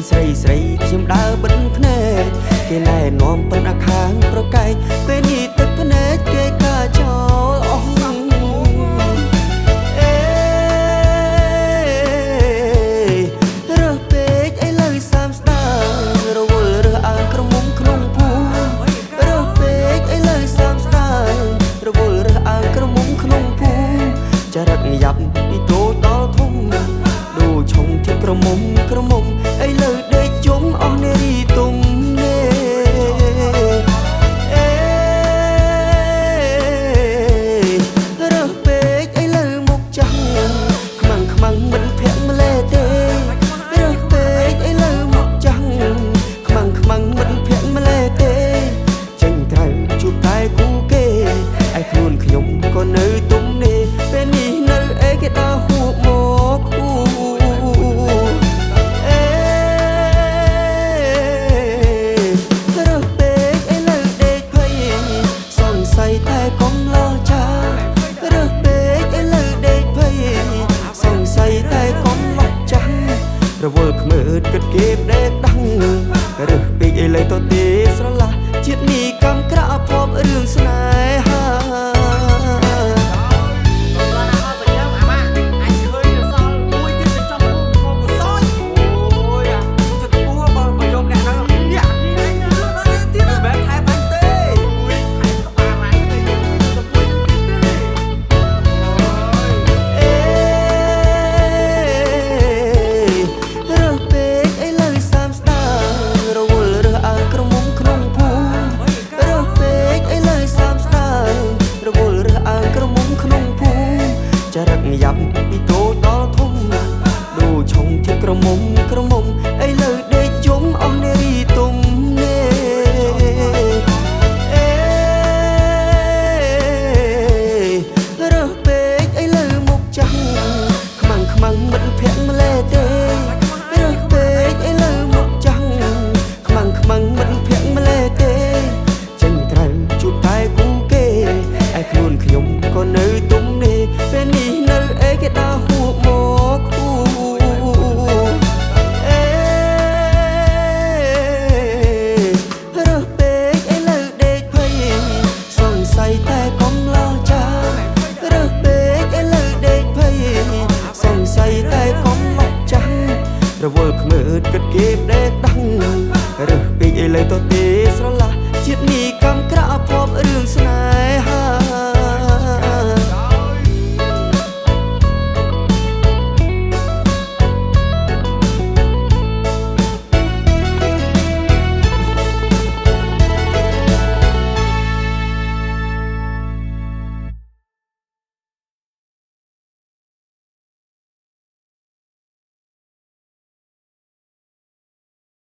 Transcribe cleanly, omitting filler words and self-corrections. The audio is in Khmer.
ស្រីស្រីខ្ញុំដើរបិទភ្នែកគេណែនាំប៉ុនអាខាងប្រកែកពេលនេះទឹកភ្នែកគេកាចោលអស់រើសពេកឥឡូវសាមស្ដារវល់រើសអាក្រមុំក្នុងភូមិរើសពេកឥឡូវសាមស្ដារវល់រើសអាក្រមុំក្នុងភូមិចរិតយ៉ាប់ពីតូចដល់ធំដូចឆុងចិត្តក្រមុំឥឡូវដេកជុំអស់នារីទុំរើសពេកឥឡូវមុខចាំងខ្មាំងមិនភាក់ម្លេះទេរើសពេកឥឡូវមុខចាំងខ្មាំងមិនភាក់ម្លេះទេចេញត្រូវជួបតែគូគេឯខ្លួនខ្ញុំក៏នៅទុំនេះពេលនេះនៅឯគេដើរហួបមកគូតែកុំលោចារើសពេកឥឡូវដេកភ័យសង្ស័យតែកុំលោចាស់រវល់ខ្មើតគិតគេផ្ដេកដាំងរើសពេកឥឡូវទៅទេស្រឡះជាតិនេះកំក្រាក់ភពរឿងស្នេហាចរិតយ៉ាប់ពីតូចដល់ធំដូចឆុងចិត្តក្រមុំឥឡូវដេកជុំអស់នារីទុំរើសពេកឥឡូវមុខចាំងខ្មាំងមិនភាក់ម្លេះទេរើសពេកឥឡូវមុខចាំងខ្មាំងមិនភាក់ម្លេះទេចេញត្រូវជួបតែគូគេឯខ្លួនខ្ញុំក៏នៅទុំនេះពេលនេះនៅឯគេដើរហួបមកគូរើសពេកឥឡូវដេកភ័យសង្ស័យតែកុំលោចារើសពេកឥឡូវដេកភ័យសង្ស័យតែកុំលោចាស់រវល់ខ្មើតគិតគេផ្ដេកដាំងរើសពេកឥឡូវទៅទេស្រឡះជាតិនេះកំក្រាក់ភពរឿងស្នេ